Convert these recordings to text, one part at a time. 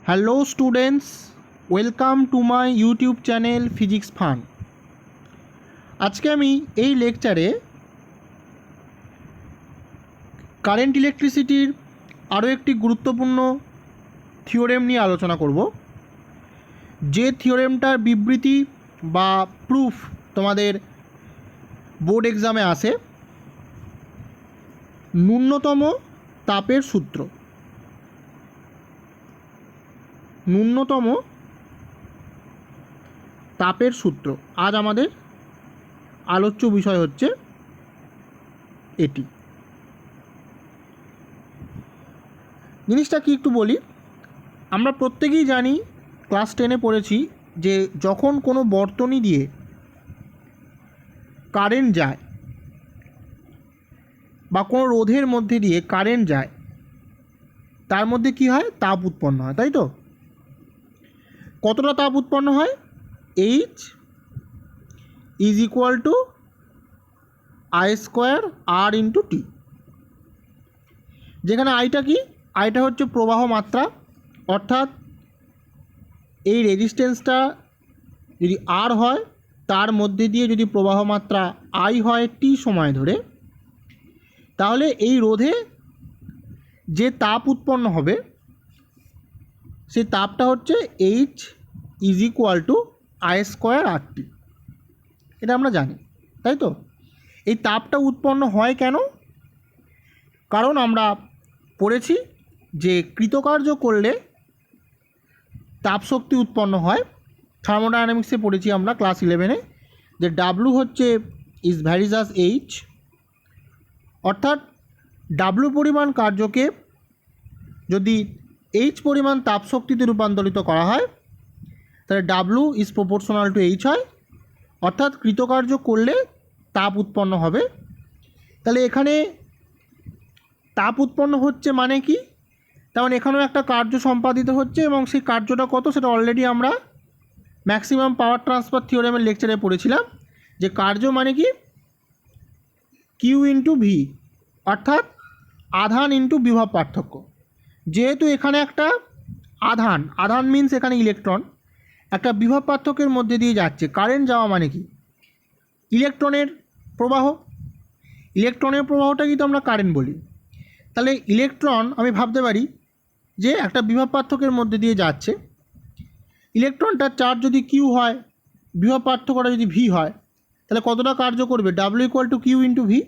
Hello students, welcome to my YouTube channel physics fun. আজকে আমি এই লেকচারে কারেন্ট ইলেকট্রিসিটির আরও একটি গুরুত্বপূর্ণ থিওরেম নিয়ে আলোচনা করব, যে থিওরেমটার বিবৃতি বা প্রুফ তোমাদের বোর্ড এক্সামে আসে। ন্যূনতম তাপের সূত্র। ন্যূনতম তাপের সূত্র আজ আমাদের আলোচ্য বিষয় হচ্ছে এটি। জিনিসটা কি একটু বলি। আমরা প্রত্যেকেই জানি, ক্লাস 10-এ পড়েছি যে যখন কোনো বর্তনী দিয়ে কারেন্ট যায় বা কোনো রোধের মধ্যে দিয়ে কারেন্ট যায়, তার মধ্যে কি হয়? তাপ উৎপন্ন হয়, তাই তো? কতটা তাপ উৎপন্ন হয়? H is equal to I square R into T. যেখানে আইটা কি? আইটা হচ্ছে প্রবাহ মাত্রা, অর্থাৎ এই রেজিস্ট্যান্সটা যদি আর হয়, তার মধ্যে দিয়ে যদি প্রবাহ মাত্রা আই হয় টি সময় ধরে, তাহলে এই রোধে যে তাপ উৎপন্ন হবে সেই তাপটা হচ্ছে H is equal to I square R T. এটা আমরা জানি, তাই তো? এই তাপটা উৎপন্ন হয় কেন? কারণ আমরা পড়েছি যে কৃতকার্য করলে তাপশক্তি উৎপন্ন হয়। থার্মোডায়নামিক্সে পড়েছি আমরা ক্লাস 11-এ যে ডাব্লু হচ্ছে ইজ ভ্যারিজাস এইচ, অর্থাৎ ডাব্লু পরিমাণ কার্যকে যদি এইচ পরিমাণ তাপশক্তিতে রূপান্তরিত করা হয়, তাহলে W is proportional to H হয়, অর্থাৎ কৃতকার্য করলে তাপ উৎপন্ন হবে। তাহলে এখানে তাপ উৎপন্ন হচ্ছে মানে কি? তেমন এখানেও একটা কার্য সম্পাদিত হচ্ছে, এবং সেই কার্যটা কত সেটা অলরেডি আমরা ম্যাক্সিমাম পাওয়ার ট্রান্সফার থিওরেমের লেকচারে পড়েছিলাম, যে কার্য মানে কি? কিউ ইন্টু ভি, অর্থাৎ আধান ইন্টু বিভব পার্থক্য। যেহেতু এখানে একটা আধান মিন্স এখানে ইলেকট্রন একটা বিভব পার্থক্যের মধ্যে দিয়ে যাচ্ছে, কারেন্ট যাওয়া মানে কি? ইলেকট্রনের প্রবাহ। ইলেকট্রনের প্রবাহটা কিন্তু আমরা কারেন্ট বলি। তাহলে ইলেকট্রন আমি ভাবতে পারি যে একটা বিভব পার্থক্যের মধ্যে দিয়ে যাচ্ছে, ইলেকট্রনটার চার্জ যদি কিউ হয়, বিভব পার্থক্যটা যদি ভি হয়, তাহলে কতটা কার্য করবে? W equal to Q into V.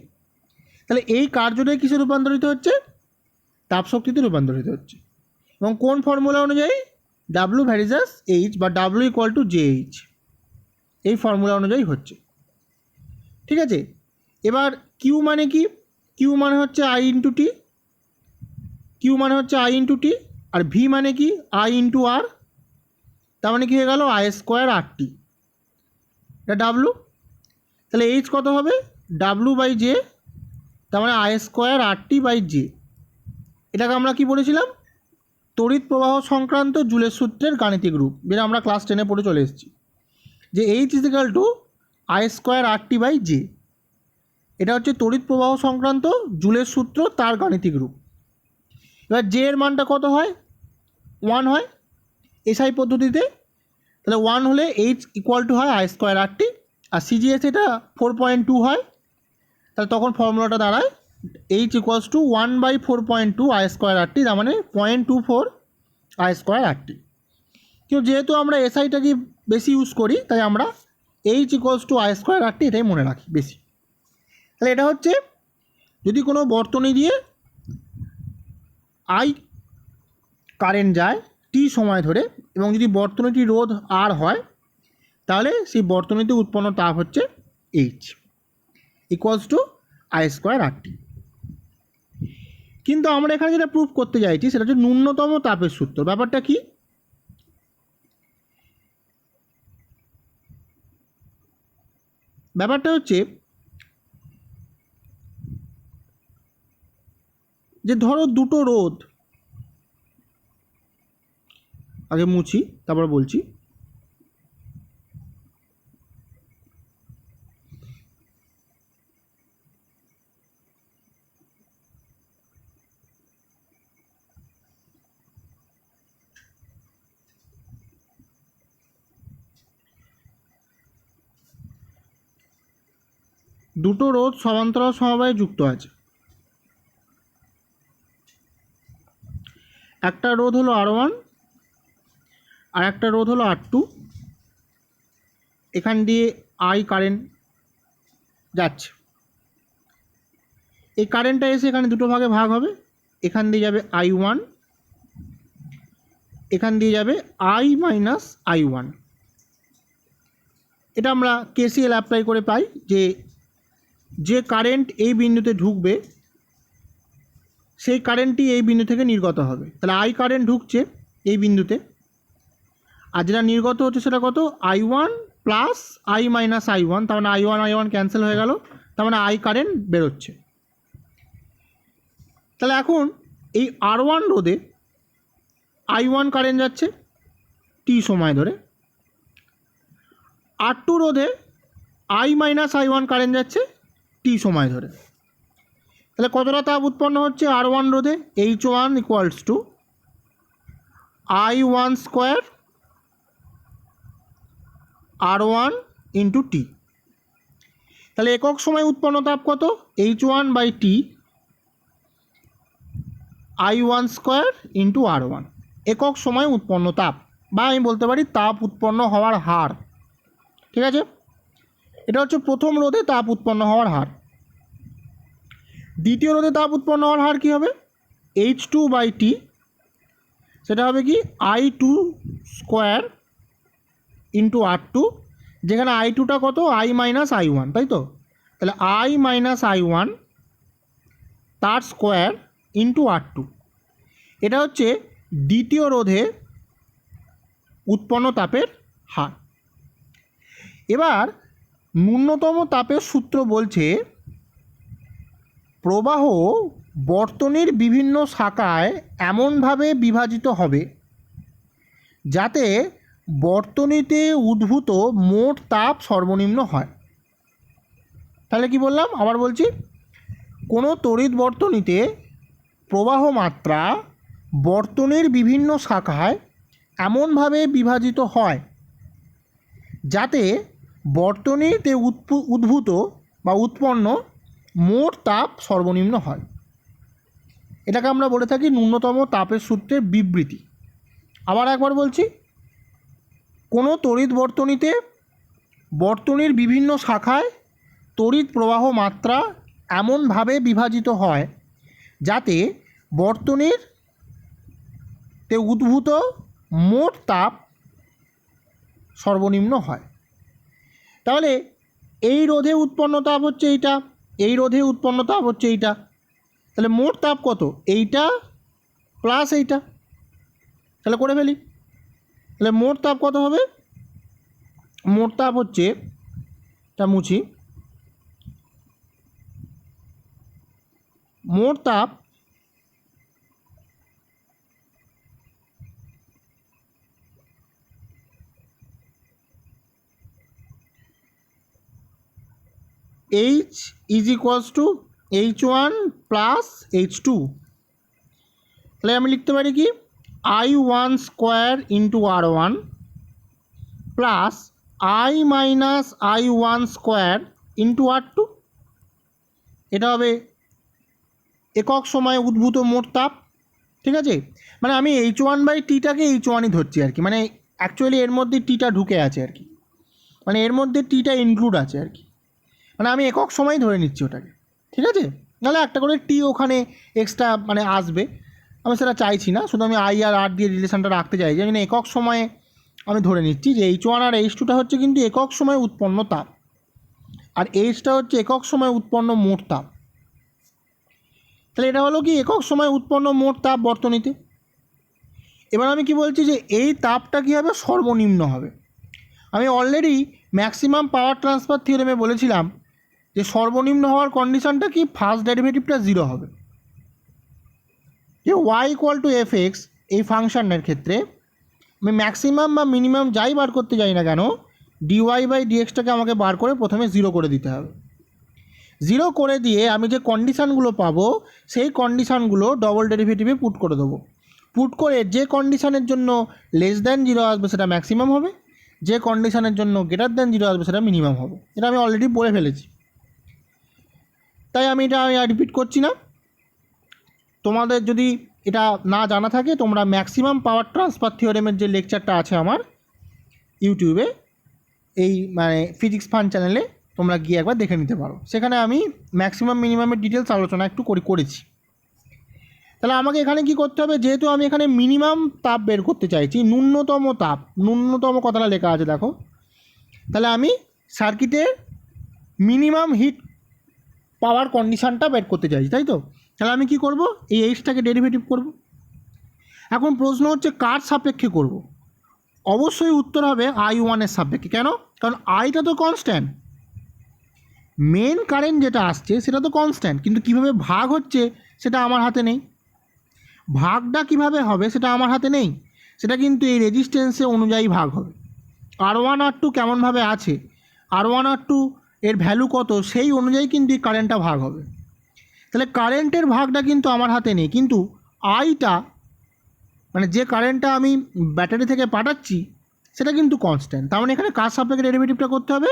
তাহলে এই কার্যটাই কিসে রূপান্তরিত হচ্ছে? তাপশক্তিতে রূপান্তরিত হচ্ছে। এবং কোন ফর্মুলা অনুযায়ী? ডাব্লু ভ্যারিজাস এইচ বা W equal to J H, এই ফর্মুলা অনুযায়ী হচ্ছে। ঠিক আছে, এবার কিউ মানে কি? কিউ মানে হচ্ছে আই ইন্টু টি। কিউ মানে হচ্ছে আই ইন্টু টি। আর ভি মানে কি? I into R. তার মানে কি হয়ে গেল? I square R T. এটা ডাব্লু। তাহলে এইচ কত হবে? ডাব্লু বাই জে, তার মানে I square R T by J. এটাকে আমরা কি বলেছিলাম? তড়িৎ প্রবাহ সংক্রান্ত জুলের সূত্রের গাণিতিক রূপ, যেটা আমরা ক্লাস 10-এ পড়ে চলে এসেছি, যে H is equal to I square R T by J. এটা হচ্ছে তড়িৎ প্রবাহ সংক্রান্ত জুলের সূত্র, তার গাণিতিক রূপ। এবার জে এর মানটা কত হয়? 1 হয় এসআই পদ্ধতিতে। তাহলে 1 হলে এইচ ইকুয়াল টু হয় আই স্কোয়ার আর টি, আর সিজিএস এটা 4.2 হয়। তাহলে তখন ফর্মুলাটা দাঁড়ায় H equals to 1/4.2 I square R T, তার মানে 0.24 আই স্কোয়ার আর টি। কিন্তু যেহেতু আমরা এসআইটাকে বেশি ইউজ করি, তাই আমরা H equals to I square R T এটাই মনে রাখি বেশি। তাহলে এটা হচ্ছে যদি কোনো বর্তনী দিয়ে আই কারেন্ট যায় টি সময় ধরে, এবং যদি বর্তনীটি রোধ আর হয়, তাহলে সেই বর্তনীতে উৎপন্ন তাপ হচ্ছে H equals to I square R T. কিন্তু আমরা এখানে যেটা প্রুফ করতে চাইছি সেটা হচ্ছে ন্যূনতম তাপের সূত্র। ব্যাপারটা কি? ব্যাপারটা হচ্ছে যে ধরো দুটো রোধ, আগে মুছি তারপর বলছি। দুটো রোধ সমান্তরাল সমবায়ে যুক্ত আছে। একটা রোধ হলো R1 আর একটা রোধ হলো R2। এখান দিয়ে I কারেন্ট যাচ্ছে। এই কারেন্টটা এসে এখানে দুটো ভাগে ভাগ হবে। এখান দিয়ে যাবে I1, এখান দিয়ে যাবে I মাইনাস I1। এটা আমরা KCL অ্যাপ্লাই করে পাই যে কারেন্ট এই বিন্দুতে ঢুকবে সেই কারেন্টটি এই বিন্দু থেকে নির্গত হবে। তাহলে I কারেন্ট ঢুকছে এই বিন্দুতে, আর যেটা নির্গত হচ্ছে সেটা কত? I1 plus I minus I1। তার মানে I1 ক্যান্সেল হয়ে গেল, তার মানে I কারেন্ট বেরোচ্ছে। তাহলে এখন এই R1 রোধে I1 কারেন্ট যাচ্ছে t সময় ধরে, R2 রোধে I মাইনাস I1 কারেন্ট যাচ্ছে t সময় ধরে। তাহলে কতটা তাপ উৎপন্ন হচ্ছে R1 রোধে? H1 equals to I1 square R1 into T. তাহলে একক সময় উৎপন্ন তাপ কত? H1 by T I1 square into R1, একক সময় উৎপন্ন তাপ, বা আমি বলতে পারি তাপ উৎপন্ন হওয়ার হার। ঠিক আছে, এটা হচ্ছে প্রথম রোধে তাপ উৎপন্ন হওয়ার হার। দ্বিতীয় রোধে তাপ উৎপন্ন হওয়ার হার কী হবে? H2 বাই টি, সেটা হবে কি I2 স্কোয়ার ইন্টু R2, যেখানে I2টা কত? I মাইনাস I1, তাই তো? তাহলে I মাইনাস I1 তার স্কোয়ার ইন্টু R2। এটা হচ্ছে দ্বিতীয় রোধে উৎপন্ন তাপের হার। এবার ন্যূনতম তাপের সূত্র বলছে প্রবাহ বর্তনীর বিভিন্ন শাখায় এমনভাবে বিভাজিত হবে যাতে বর্তনীতে উদ্ভূত মোট তাপ সর্বনিম্ন হয়। তাহলে কি বললাম? আবার বলছি, কোনো তড়িৎ বর্তনীতে প্রবাহ মাত্রা বর্তনীর বিভিন্ন শাখায় এমনভাবে বিভাজিত হয় যাতে বর্তনীতে উদ্ভূত বা উৎপন্ন মোট তাপ সর্বনিম্ন হয়। এটাকে আমরা বলে থাকি ন্যূনতম তাপের সূত্রের বিবৃতি। আবার একবার বলছি, কোনো তড়িৎ বর্তনীতে বর্তনীর বিভিন্ন শাখায় তড়িৎ প্রবাহ মাত্রা এমনভাবে বিভাজিত হয় যাতে বর্তনীতে উদ্ভূত মোট তাপ সর্বনিম্ন হয়। তাহলে এই রোধে উৎপন্ন তাপ হচ্ছে এইটা, এই রোধে উৎপন্ন তাপ হচ্ছে এইটা, তাহলে মোট তাপ কত? এইটা প্লাস এইটা। তাহলে করে ফেলি, তাহলে মোট তাপ কত হবে? মোট তাপ হচ্ছে, এটা মুছি, মোট তাপ H is equals to H1 plus H2। তাহলে আমি লিখতে পারি কি I1 square into R1 plus I minus I1 square into R2। এটা হবে একক সময়ে উদ্ভূত মোট তাপ। ঠিক আছে, মানে আমি H1 বাই টিটাকে H1ই ধরছি আর কি, মানে অ্যাকচুয়ালি এর মধ্যে টিটা ঢুকে আছে আর কি, মানে এর মধ্যে টিটা ইনক্লুড আছে আর কি, মানে আমি একক সময় ধরে নিচ্ছি ওটাকে। ঠিক আছে, নাহলে একটা করে টি ওখানে এক্সট্রা মানে আসবে, আমি সেটা চাইছি না, শুধু আমি I আর R দিয়ে রিলেশনটা রাখতে চাই যে মানে একক সময়ে আমি ধরে নিচ্ছি যে H1 আর H2টা হচ্ছে কিন্তু একক সময়ে উৎপন্ন তাপ, আর Hটা হচ্ছে একক সময়ে উৎপন্ন মোট তাপ। তাহলে এটা হলো কি একক সময় উৎপন্ন মোট তাপ বর্তনীতে। এবার আমি কি বলছি যে এই তাপটা কী হবে? সর্বনিম্ন হবে। আমি অলরেডি ম্যাক্সিমাম পাওয়ার ট্রান্সফার থিওরেমে বলেছিলাম যে সর্বনিম্ন হওয়ার কন্ডিশনটা কি? ফার্স্ট ডেরিভেটিভটা 0 হবে। যে y ইকুয়াল টু fx এই ফাংশনের ক্ষেত্রে আমি ম্যাক্সিমাম বা মিনিমাম যাই বার করতে যাই না কেন, dy বাই dxটাকে আমাকে বার করে প্রথমে 0 করে দিতে হবে। 0 করে দিয়ে আমি যে কন্ডিশানগুলো পাবো সেই কন্ডিশানগুলো ডবল ডেরিভেটিভে পুট করে দেবো। পুট করে যে কন্ডিশানের জন্য লেস দ্যান 0 আসবে সেটা ম্যাক্সিমাম হবে, যে কন্ডিশানের জন্য গ্রেটার দ্যান 0 আসবে সেটা মিনিমাম হবে। এটা আমি অলরেডি বলে ফেলেছি। তাই আমি এটা রিপিট করছি না। তোমাদের যদি এটা না জানা থাকে তোমরা ম্যাক্সিমাম পাওয়ার ট্রান্সফার থিওরেমের যে লেকচারটা আছে আমার ইউটিউবে, এই মানে ফিজিক্স ফান চ্যানেলে তোমরা গিয়ে একবার দেখে নিতে পারো, সেখানে আমি ম্যাক্সিমাম মিনিমামের ডিটেলস আলোচনা একটু করেছি। তাহলে আমাকে এখানে কি করতে হবে, যেহেতু আমি এখানে মিনিমাম তাপ বের করতে চাইছি, ন্যূনতম তাপ, ন্যূনতম কথাটা লেখা আছে দেখো, তাহলে আমি সার্কিটের মিনিমাম হিট পাওয়ার কন্ডিশানটা বের করতে চাইছি, তাই তো? তাহলে আমি কি করব, এই এইচটাকে ডেরিভেটিভ করব। এখন প্রশ্ন হচ্ছে কার সাপেক্ষে করব? অবশ্যই উত্তর হবে I1 এর সাপেক্ষে। কেন? কারণ আইটা তো কনস্ট্যান্ট, মেন কারেন্ট যেটা আসছে সেটা তো কনস্ট্যান্ট, কিন্তু কীভাবে ভাগ হচ্ছে সেটা আমার হাতে নেই। ভাগটা কিভাবে হবে সেটা আমার হাতে নেই, সেটা কিন্তু এই রেজিস্ট্যান্সে অনুযায়ী ভাগ হবে। R1 R2 কেমনভাবে আছে, R1 R2 এর ভ্যালু কত, সেই অনুযায়ী কিন্তু এই কারেন্টটা ভাগ হবে। তাহলে কারেন্টের ভাগটা কিন্তু আমার হাতে নেই, কিন্তু আইটা মানে যে কারেন্টটা আমি ব্যাটারি থেকে পাঠাচ্ছি সেটা কিন্তু কনস্ট্যান্ট। তার মানে এখানে কার সাপেক্ষে ডেরিভেটিভটা করতে হবে,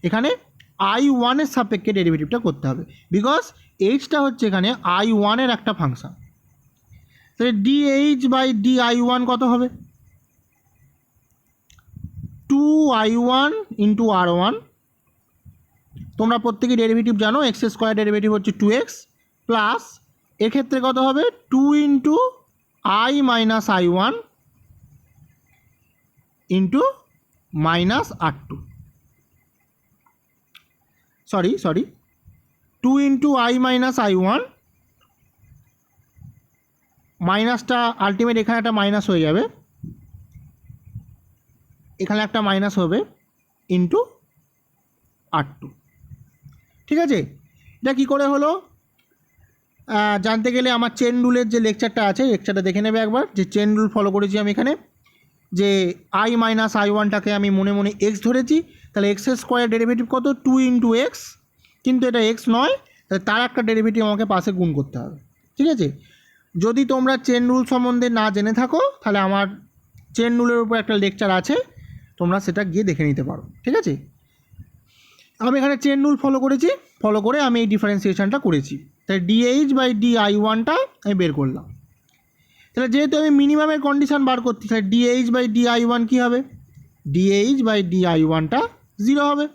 এখানে I1 এর সাপেক্ষে ডেরিভেটিভটা করতে হবে, বিকজ এইচটা হচ্ছে এখানে I1 এর একটা ফাংশন। তাহলে DH/DI1 কত হবে? 2I1 ইন্টু R1, তোমরা প্রত্যেকে ডেরিভেটিভ জানো, এক্স স্কোয়ার ডেরিভেটিভ হচ্ছে 2x, প্লাস এক্ষেত্রে কত হবে 2 into I-I1 into minus R2, sorry 2 into I-I1, মাইনাসটা আলটিমেট এখানে একটা মাইনাস হয়ে যাবে, এখানে একটা মাইনাস হবে, ইন্টু R2। ঠিক আছে, এটা কী করে হলো জানতে গেলে আমার চেন রুলের যে লেকচারটা আছে, লেকচারটা দেখে নেবে একবার, যে চেন রুল ফলো করেছি আমি এখানে, যে I-I1টাকে আমি মনে মনে x ধরেছি, তাহলে এক্স স্কোয়ার ডেরিভেটিভ কত 2 ইন্টু এক্স, কিন্তু এটা x নয়, তাহলে তার একটা ডেরিভেটিভ আমাকে পাশে গুণ করতে হবে। ঠিক আছে, যদি তোমরা চেন রুল সম্বন্ধে না জেনে থাকো তাহলে আমার চেন রুলের উপর একটা লেকচার আছে, তোমরা সেটা গিয়ে দেখে নিতে পারো। ঠিক আছে, আমি এখানে চেন রুল ফলো করে আমি এই ডিফারেন্সিয়েশনটা করেছি। তাই DH/DI1টা আমি বের করলাম। তাহলে যেহেতু আমি মিনিমামের কন্ডিশান বার করছি, তাহলে DH/DI1 কী হবে, DH/DI1টা 0 হবে,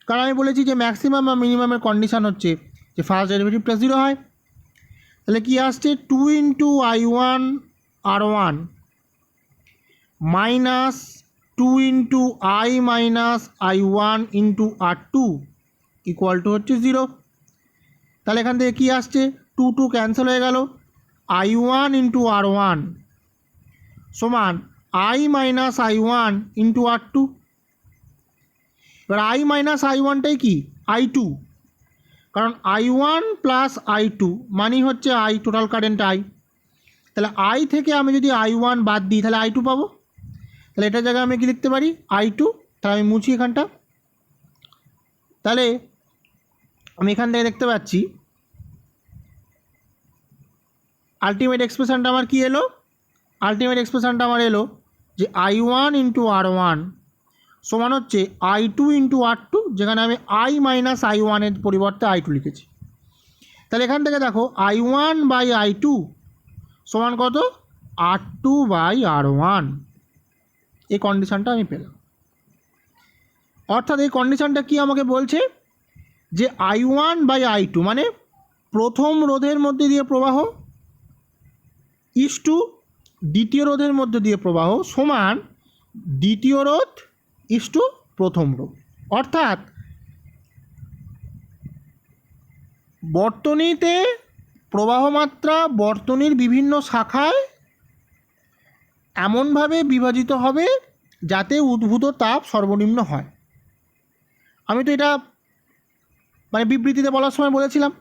কারণ আমি বলেছি যে ম্যাক্সিমাম বা মিনিমামের কন্ডিশান হচ্ছে যে ফার্স্ট ডেরিভেটিভটা 0 হয়। তাহলে কী আসছে 2 into I1 R1 minus 2 into I-I1 into R2 equal to হচ্ছে 0। তাহলে এখান থেকে কী আসছে 2 ক্যান্সেল হয়ে গেল, I1 ইন্টু R1 সমান I-I1 ইন্টু R2। এবার I-I1টাই কি I2, কারণ I1 প্লাস I2 মানেই হচ্ছে I, টোটাল কারেন্ট I। তাহলে I থেকে আমি যদি I1 বাদ দিই তাহলে I2 পাবো, তাহলে এটার জায়গায় আমি কি লিখতে পারি I2। তাহলে আমি মুছি এখানটা, তাহলে আমি এখান থেকে দেখতে পাচ্ছি আলটিমেট এক্সপ্রেশনটা আমার কি এলো, আলটিমেট এক্সপ্রেশনটা আমার এলো যে I1 ইন্টু R1 সমান হচ্ছে I2 ইন্টু R2, যেখানে আমি I-I1 এর পরিবর্তে I2 লিখেছি। তাহলে এখান থেকে দেখো I1/I2 সমান কত R2/R1, এই কন্ডিশানটা আমি পেলাম। অর্থাৎ এই কন্ডিশানটা কি আমাকে বলছে যে I1/I2 মানে প্রথম রোধের মধ্যে দিয়ে প্রবাহ ইস টু দ্বিতীয় রোধের মধ্যে দিয়ে প্রবাহ সমান দ্বিতীয় রোধ ইস টু প্রথম রোধ। অর্থাৎ বর্তনীতে প্রবাহ মাত্রা বর্তনীর বিভিন্ন শাখায় এমনভাবে বিভাজিত হবে যাতে উদ্ভূত তাপ সর্বনিম্ন হয়। আমি তো এটা মানে বিবৃতিতে বলার সময় বলেছিলাম।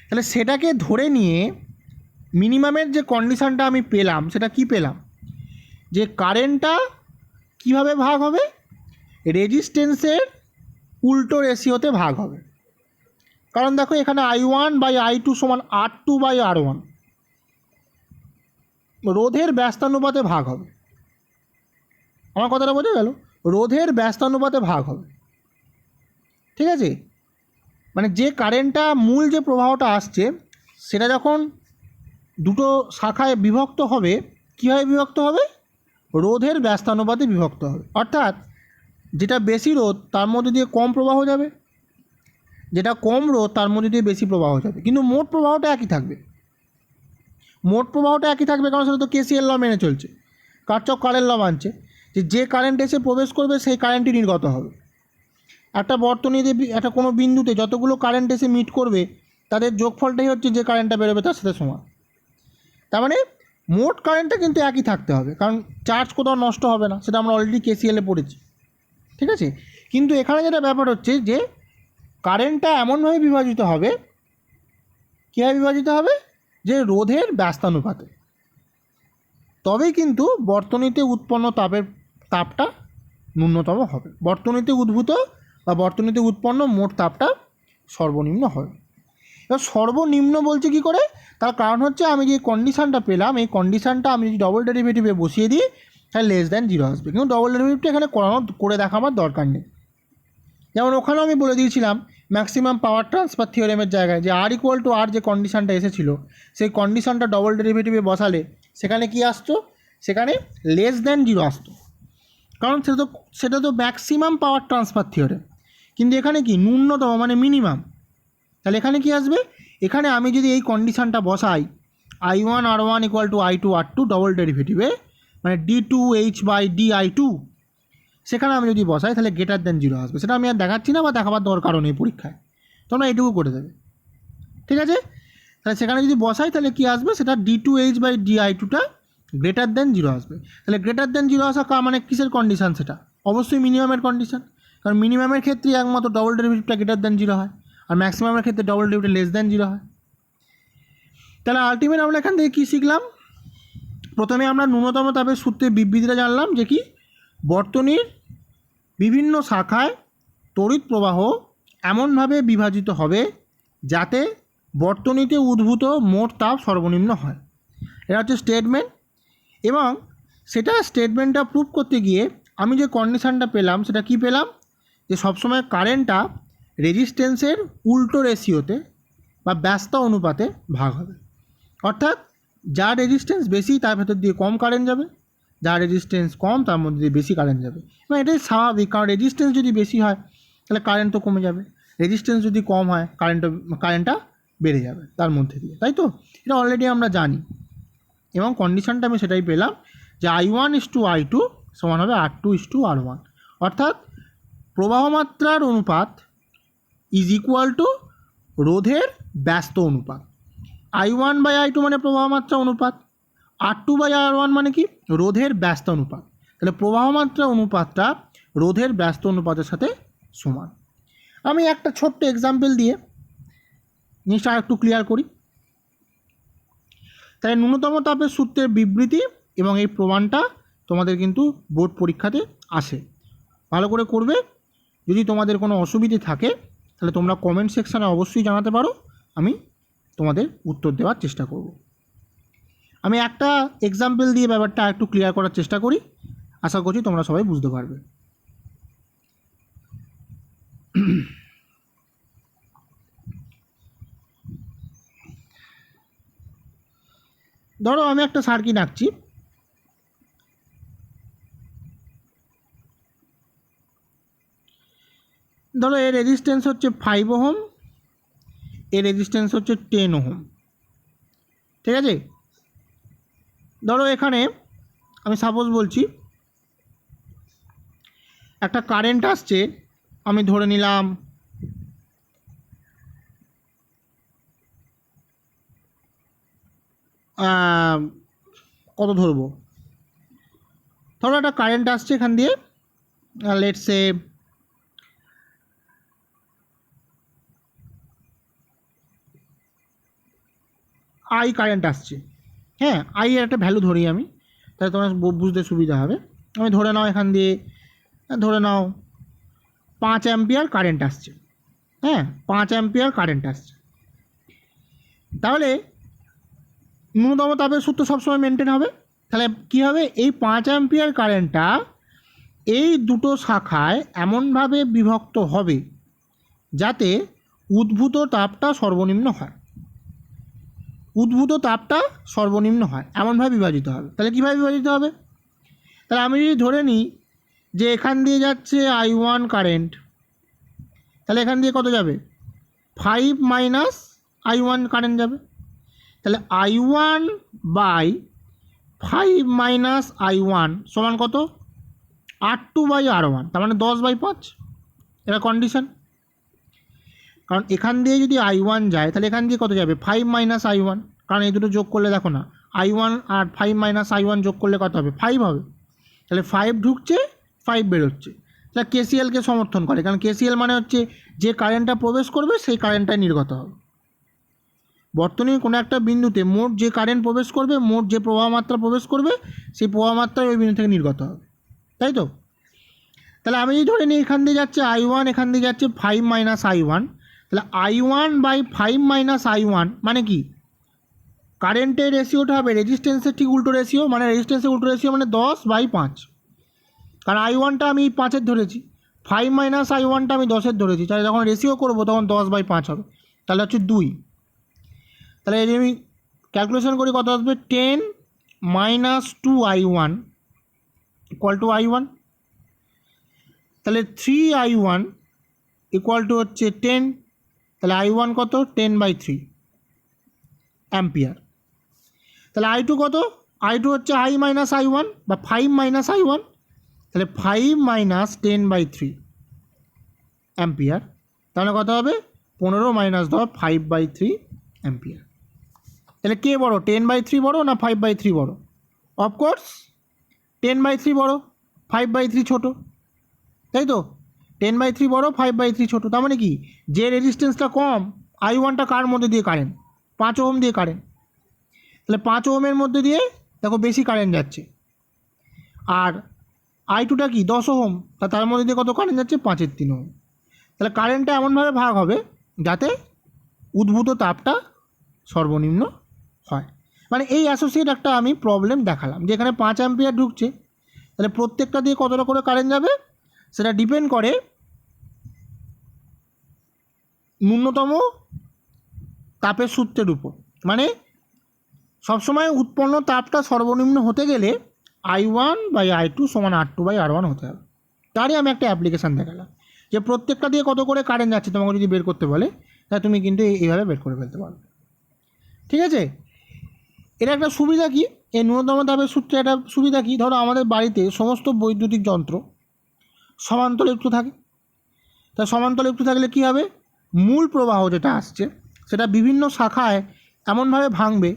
তাহলে সেটাকে ধরে নিয়ে মিনিমামের যে কন্ডিশানটা আমি পেলাম, সেটা কি পেলাম, যে কারেন্টটা কিভাবে ভাগ হবে, রেজিস্ট্যান্সের উল্টো রেশিওতে ভাগ হবে। কারণ দেখো এখানে I1/I2 সমান R2/R1, রোধের ব্যস্তানুপাতে ভাগ হবে। আমার কথাটা বোঝা গেল, রোধের ব্যস্তানুপাতে ভাগ হবে। ঠিক আছে, মানে যে কারেন্টটা মূল যে প্রবাহটা আসছে সেটা যখন দুটো শাখায় বিভক্ত হবে, কীভাবে বিভক্ত হবে? রোধের ব্যস্তানুপাতে বিভক্ত হবে। অর্থাৎ যেটা বেশি রোধ তার মধ্যে দিয়ে কম প্রবাহ যাবে, যেটা কম রোধ তার মধ্যে দিয়ে বেশি প্রবাহ যাবে, কিন্তু মোট প্রবাহটা একই থাকবে। মোট প্রবাহটা একই থাকবে কারণ সেটা তো কেসিএল ল মেনে চলছে, কারচক কারেন্ট ল মানছে যে কারেন্ট এসে প্রবেশ করবে সেই কারেন্টই নির্গত হবে। একটা বর্তনীতে একটা কোনো বিন্দুতে যতগুলো কারেন্ট এসে মিট করবে তাদের যোগফলটাই হচ্ছে যে কারেন্টটা বেরোবে তার সাথে সমান। তার মানে মোট কারেন্টটা কিন্তু একই থাকতে হবে, কারণ চার্জ কোথাও নষ্ট হবে না, সেটা আমরা অলরেডি কেসিএলে পড়েছি, ঠিক আছে। কিন্তু এখানে যেটা ব্যাপার হচ্ছে যে কারেন্টটা এমনভাবে বিভাজিত হবে, কীভাবে বিভাজিত হবে? যে রোধের ব্যস্তানুপাতে, তবেই কিন্তু বর্তনীতে উৎপন্ন তাপটা ন্যূনতম হবে, বর্তনীতে উদ্ভূত বা বর্তনীতে উৎপন্ন মোট তাপটা সর্বনিম্ন হবে। এবার সর্বনিম্ন বলছে কী করে? তার কারণ হচ্ছে আমি যে কন্ডিশানটা পেলাম, এই কন্ডিশানটা আমি যদি ডবল ডেরিভেটিভে বসিয়ে দিই তাহলে লেস দ্যান জিরো আসবে, কিন্তু ডবল ডেরিভেটিভটা এখানে করে দেখাবার দরকার নেই। যেমন ওখানেও আমি বলে দিয়েছিলাম ম্যাক্সিমাম পাওয়ার ট্রান্সফার থিওরেমের জায়গায় যে আর ইকুয়াল টু আর যে কন্ডিশানটা এসেছিলো সেই কন্ডিশানটা ডবল ডেরিভেটিভে বসালে সেখানে কি আসতো? সেখানে লেস দ্যান জিরো আসতো, কারণ সেটা তো ম্যাক্সিমাম পাওয়ার ট্রান্সফার থিওরেম। কিন্তু এখানে কি ন্যূনতম মানে মিনিমাম, তাহলে এখানে কি আসবে? এখানে আমি যদি এই কন্ডিশানটা বসাই I1 R1 equal to I2 R2 double ডেরিভেটিভে মানে D2H বাই DI2, সেখানে আমি যদি বসাই তাহলে গ্রেটার দ্যান জিরো আসবে। সেটা আমি আর দেখাচ্ছি না বা দেখাবার দরকারও নেই পরীক্ষায়, তোমরা এইটুকু করে দেবে, ঠিক আছে। তাহলে সেখানে যদি বসাই তাহলে কি আসবে? সেটা D2H বাই DI2টা গ্রেটার দ্যান জিরো আসবে। তাহলে গ্রেটার দ্যান জিরো আসা মানে কিসের কন্ডিশান? সেটা অবশ্যই মিনিমামের কন্ডিশান, কারণ মিনিমামের ক্ষেত্রে একমাত্র ডবল ডেরিভেটিভটা গ্রেটার দ্যান জিরো হয়, আর ম্যাক্সিমামের ক্ষেত্রে double derivative less than zero হয়। তাহলে আলটিমেট আমরা এখান থেকে কী শিখলাম? প্রথমে আমরা ন্যূনতম তাপের সূত্রের বিবৃতিটা জানলাম যে কি বর্তনীর বিভিন্ন শাখায় তড়িৎ প্রবাহ এমনভাবে বিভাজিত হবে যাতে বর্তনীতে উদ্ভূত মোট তাপ সর্বনিম্ন হয়। এটা হচ্ছে স্টেটমেন্ট, এবং সেটা স্টেটমেন্টটা প্রুভ করতে গিয়ে আমি যে কন্ডিশানটা পেলাম সেটা কি পেলাম? যে সবসময় কারেন্টটা রেজিস্ট্যান্সের উল্টো রেশিওতে বা ব্যস্ত অনুপাতে ভাগ হবে। অর্থাৎ যার রেজিস্ট্যান্স বেশি তার ভেতর দিয়ে কম কারেন্ট যাবে, যার রেজিস্ট্যান্স কম তার মধ্যে দিয়ে বেশি কারেন্ট যাবে। এবং এটাই স্বাভাবিক, কারণ রেজিস্ট্যান্স যদি বেশি হয় তাহলে কারেন্ট তো কমে যাবে, রেজিস্ট্যান্স যদি কম হয় কারেন্টটা বেড়ে যাবে তার মধ্যে দিয়ে, তাই তো? এটা অলরেডি আমরা জানি, এবং কন্ডিশানটা আমি সেটাই পেলাম যে I1:I2 সমান হবে R2:R1, অর্থাৎ প্রবাহমাত্রার অনুপাত ইজ ইকুয়াল টু রোধের ব্যস্ত অনুপাত। I1/I2 মানে প্রবাহমাত্রা অনুপাত, R2/R1 মানে কি? রোধের ব্যস্ত অনুপাত। তাহলে প্রবাহমাত্রা অনুপাতটা রোধের ব্যস্ত অনুপাতের সাথে সমান। আমি একটা ছোট্ট এক্সাম্পল দিয়ে জিনিসটা একটু ক্লিয়ার করি। তাই ন্যূনতম তাপের সূত্রের বিবৃতি এবং এই প্রমাণটা তোমাদের কিন্তু বোর্ড পরীক্ষাতে আসে, ভালো করে করবে। যদি তোমাদের কোনো অসুবিধে থাকে তাহলে তোমরা কমেন্ট সেকশানে অবশ্যই জানাতে পারো, আমি তোমাদের উত্তর দেওয়ার চেষ্টা করব। আমি একটা এক্সাম্পল দিয়ে ব্যাপারটা একটু ক্লিয়ার করার চেষ্টা করি, আশা করছি তোমরা সবাই বুঝতে পারবে। ধরো আমি একটা সার্কিট আঁকছি, ধরো এর রেজিস্ট্যান্স হচ্ছে 5 ওহম, এর রেজিস্ট্যান্স হচ্ছে 10 ওহম, ঠিক আছে। ধরো এখানে আমি সাপোজ বলছি একটা কারেন্ট আসছে, আমি ধরে নিলাম কত ধরবো, ধরো একটা কারেন্ট আসছে এখান দিয়ে, লেটস সে I কারেন্ট আসছে, হ্যাঁ I এর একটা ভ্যালু ধরি আমি, তাহলে তোমার বুঝতে সুবিধা হবে। আমি ধরে নাও এখান দিয়ে ধরে নাও 5 অ্যাম্পিয়ার কারেন্ট আসছে, হ্যাঁ 5 অ্যাম্পিয়ার কারেন্ট আসছে। তাহলে ন্যূনতম তাপের সূত্র সবসময় মেনটেন হবে। তাহলে কী হবে? এই 5 অ্যাম্পিয়ার কারেন্টটা এই দুটো শাখায় এমনভাবে বিভক্ত হবে যাতে উদ্ভূত তাপটা সর্বনিম্ন হয়, উদ্ভূত তাপটা সর্বনিম্ন হয় এমনভাবে বিভাজিত হবে। তাহলে কীভাবে বিভাজিত হবে? তাহলে আমি যদি ধরে নিই যে এখান দিয়ে যাচ্ছে I1 কারেন্ট, তাহলে এখান দিয়ে কত যাবে? 5 মাইনাস I1 কারেন্ট যাবে। তাহলে I1 বাই 5 মাইনাস I1 সমান কত? R2 বাই R1, তার মানে 10/5। এটা কন্ডিশন। কারণ এখান দিয়ে যদি I1 যায় তাহলে এখান দিয়ে কত যাবে? 5 মাইনাস I1, কারণ এই দুটো যোগ করলে দেখো না I1 আর 5 মাইনাস I1 যোগ করলে কত হবে? 5 হবে। তাহলে 5 ঢুকছে, 5 বেরোচ্ছে। তাহলে কেসিএলকে সমর্থন করে, কারণ কেসিএল মানে হচ্ছে যে কারেন্টটা প্রবেশ করবে সেই কারেন্টটাই নির্গত হবে। বর্তনীর কোনো একটা বিন্দুতে মোট যে কারেন্ট প্রবেশ করবে, মোট যে প্রবাহ মাত্রা প্রবেশ করবে, সেই প্রবাহ মাত্রাই ওই বিন্দু থেকে নির্গত হবে, তাই তো? তাহলে আমি যদি ধরে নিই এখান দিয়ে যাচ্ছে I1, এখান দিয়ে যাচ্ছে 5 মাইনাস I1, তাহলে I1 বাই 5 মাইনাস I1 মানে কি? কারেন্টের রেশিওটা হবে রেজিস্ট্যান্সের ঠিক উল্টো রেশিও, মানে রেজিস্ট্যান্সের উল্টো রেশিও মানে 10/5। কারণ I1টা আমি 5-এর ধরেছি, 5 মাইনাস I1টা আমি 10-এর ধরেছি, তাহলে যখন রেশিও করবো তখন 10/5 হবে, তাহলে হচ্ছে 2। তাহলে যদি আমি ক্যালকুলেশন করি কত আসবে? 10 minus 2I1 equal to I1। তাহলে 3I1 ইকুয়াল টু হচ্ছে 10, তাহলে I1 কত? 10/3 অ্যাম্পিয়ার। তাহলে I2 কত? I2 হচ্ছে I মাইনাস I1 বা 5 মাইনাস I1, তাহলে 5 মাইনাস 10/3 অ্যাম্পিয়ার। তাহলে কত হবে? 15 মাইনাস 10 5/3 অ্যাম্পিয়ার। তাহলে কে বড়? 10/3 বড় না 5/3 বড়? অফকোর্স 10/3 বড়, 5/3 ছোট, তাই তো? 10/3 বড়, 5/3 ছোট। তার মানে কি? যে রেজিস্ট্যান্সটা কম, I1টা কার মধ্যে দিয়ে কারেন্ট? 5 ওহম দিয়ে কারেন্ট। তাহলে 5 ওহমের মধ্যে দিয়ে দেখো বেশি কারেন্ট যাচ্ছে। আর I2টা কি? 10 ওহম, তার মধ্যে দিয়ে কত কারেন্ট যাচ্ছে? 5/3 ওহম। তাহলে কারেন্টটা এমনভাবে ভাগ হবে যাতে উদ্ভূত তাপটা সর্বনিম্ন হয়। মানে এই অ্যাসোসিয়েট একটা আমি প্রবলেম দেখালাম, যেখানে 5 অ্যাম্পিয়ার ঢুকছে, তাহলে প্রত্যেকটা দিয়ে কতটা করে কারেন্ট যাবে সেটা ডিপেন্ড করে ন্যূনতম তাপের সূত্রের উপর। মানে সবসময় উৎপন্ন তাপটা সর্বনিম্ন হতে গেলে I1 বাই I2 সমান R2 বাই R1 হতে হবে। তারই আমি একটা অ্যাপ্লিকেশান দেখালাম যে প্রত্যেকটা দিয়ে কত করে কারেন্ট যাচ্ছে তোমাকে যদি বের করতে বলে, তাহলে তুমি কিন্তু এইভাবে বের করে ফেলতে পারবে। ঠিক আছে? এটা একটা সুবিধা কি? এই ন্যূনতম তাপের সূত্রে একটা সুবিধা কি? ধরো আমাদের বাড়িতে সমস্ত বৈদ্যুতিক যন্ত্র সমান্তরালযুক্ত থাকে। তা সমান্তরালযুক্ত থাকলে কী হবে? মূল প্রবাহ যেটা আসছে সেটা বিভিন্ন শাখায় এমনভাবে ভাঙবে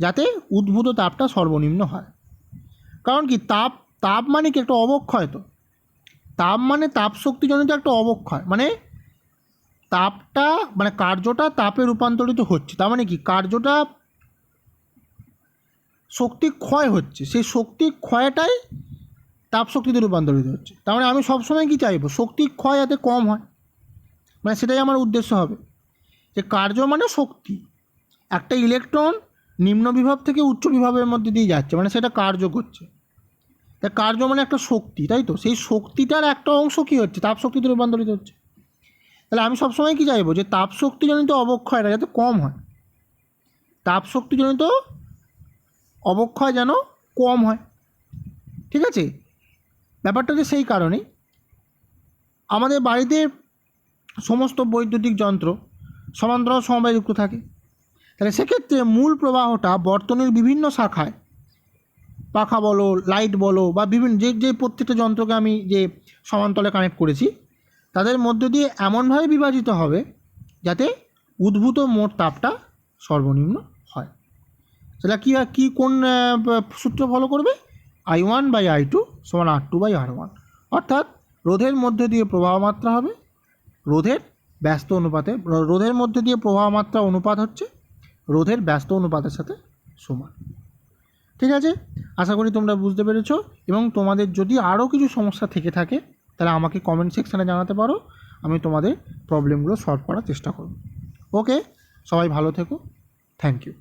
যাতে উদ্ভূত তাপটা সর্বনিম্ন হয়। কারণ কি? তাপ মানে কি? একটা অবক্ষয়। তো তাপ মানে তাপশক্তিজনিত একটা অবক্ষয়, মানে তাপটা মানে কার্যটা তাপে রূপান্তরিত হচ্ছে। তার মানে কি? কার্যটা শক্তি ক্ষয় হচ্ছে, সেই শক্তি ক্ষয়টাই তাপ শক্তিতে রূপান্তরিত হচ্ছে। তার মানে আমি সবসময় কী চাইবো? শক্তি ক্ষয় যাতে কম হয়, মানে সেটাই আমার উদ্দেশ্য হবে। যে কার্য মানে শক্তি, একটা ইলেকট্রন নিম্ন বিভব থেকে উচ্চ বিভবের মধ্যে দিয়ে যাচ্ছে, মানে সেটা কার্য করছে। তাই কার্য মানে একটা শক্তি, তাই তো? সেই শক্তিটার একটা অংশ কী হচ্ছে? তাপ শক্তিতে রূপান্তরিত হচ্ছে। তাহলে আমি সবসময় কী চাইবো? যে তাপ শক্তিজনিত অবক্ষয়টা যাতে কম হয়, তাপ শক্তিজনিত অবক্ষয় যেন কম হয়। ঠিক আছে? ব্যাপারটা হচ্ছে সেই কারণেই আমাদের বাড়িতে সমস্ত বৈদ্যুতিক যন্ত্র সমান্তরাল সমবায়যুক্ত থাকে। তাহলে সেক্ষেত্রে মূল প্রবাহটা বর্তনীর বিভিন্ন শাখায়, পাখা বলো, লাইট বলো, বা বিভিন্ন যে প্রত্যেকটা যন্ত্রকে আমি যে সমান্তরালে কানেক্ট করেছি তাদের মধ্য দিয়ে এমনভাবে বিভাজিত হবে যাতে উদ্ভূত মোট তাপটা সর্বনিম্ন হয়। সেটা কী কোন সূত্র ফলো করবে? I1 বাই I2 সমান R2 বাই R1। অর্থাৎ রোধের মধ্যে দিয়ে প্রবাহ মাত্রা হবে রোধের ব্যস্ত অনুপাতে, রোধের মধ্যে দিয়ে প্রবাহ মাত্রা অনুপাত হচ্ছে রোধের ব্যস্ত অনুপাতের সাথে সমান। ঠিক আছে? আশা করি তোমরা বুঝতে পেরেছো, এবং তোমাদের যদি আরও কিছু সমস্যা থেকে থাকে তাহলে আমাকে কমেন্ট সেকশানে জানাতে পারো, আমি তোমাদের প্রবলেমগুলো সলভ করার চেষ্টা করব। ওকে, সবাই ভালো থেকো, থ্যাংক ইউ।